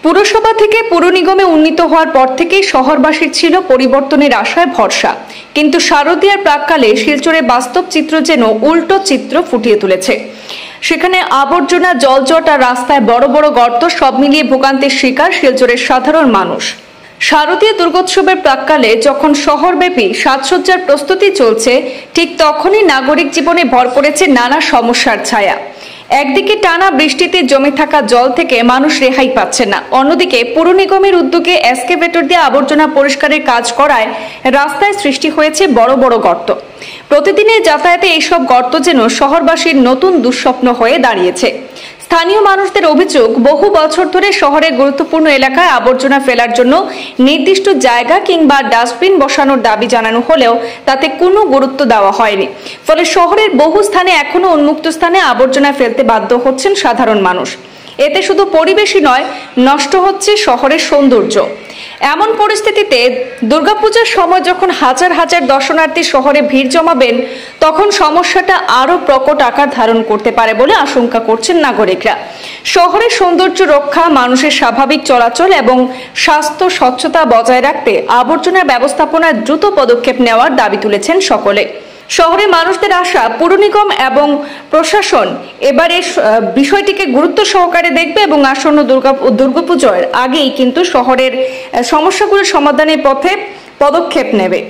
পুরসভা থেকে পুর নিগমে উন্নীত হওয়ার পর থেকেই শহরবাসীর ছিল পরিবর্তনের আশায় ভরসা, কিন্তু শারদীয়ার প্রাক্কালে শিলচরে বাস্তব চিত্র যেন উল্টো চিত্র ফুটিয়ে তুলেছে। সেখানে আবর্জনা, জলজট আর রাস্তায় বড় বড় গর্ত, সব মিলিয়ে ভোগান্তির শিকার শিলচরের সাধারণ মানুষ। শারদীয় দুর্গোৎসবের প্রাক্কালে যখন শহরব্যাপী সাজসজ্জার প্রস্তুতি চলছে, ঠিক তখনই নাগরিক জীবনে ভর করেছে নানা সমস্যার ছায়া। একদিকে টানা বৃষ্টিতে জমে থাকা জল থেকে মানুষ রেহাই পাচ্ছে না, অন্যদিকে পুর নিগমের উদ্যোগে এক্সকেভেটর দিয়ে আবর্জনা পরিষ্কারের কাজ করায় রাস্তায় সৃষ্টি হয়েছে বড় বড় গর্ত। প্রতিদিনের যাতায়াতে এইসব গর্ত যেন শহরবাসীর নতুন দুঃস্বপ্ন হয়ে দাঁড়িয়েছে। স্থানীয় মানুষদের অভিযোগ, বহু বছর ধরে শহরের গুরুত্বপূর্ণ এলাকায় আবর্জনা ফেলার জন্য নির্দিষ্ট জায়গা কিংবা ডাস্টবিন বসানোর দাবি জানানো হলেও তাতে কোনো গুরুত্ব দেওয়া হয়নি। ফলে শহরের বহু স্থানে এখনো উন্মুক্ত স্থানে আবর্জনা ফেলতে বাধ্য হচ্ছেন সাধারণ মানুষ। এতে শুধু পরিবেশই নয়, নষ্ট হচ্ছে শহরের সৌন্দর্য। এমন পরিস্থিতিতে দুর্গাপূজার সময় যখন হাজার হাজার দর্শনার্থী শহরে ভিড় জমাবেন, তখন সমস্যাটা আরো প্রকট আকার ধারণ করতে পারে বলে আশঙ্কা করছেন নাগরিকরা। শহরের সৌন্দর্য রক্ষা, মানুষের স্বাভাবিক চলাচল এবং স্বাস্থ্য স্বচ্ছতা বজায় রাখতে আবর্জনা ব্যবস্থাপনার দ্রুত পদক্ষেপ নেওয়ার দাবি তুলেছেন সকলে। শহরের মানুষদের আশা, পুর নিগম এবং প্রশাসন এবারে বিষয়টিকে গুরুত্ব সহকারে দেখবে এবং আসন্ন দুর্গাপুজোর আগেই কিন্তু শহরের সমস্যাগুলো সমাধানের পথে পদক্ষেপ নেবে।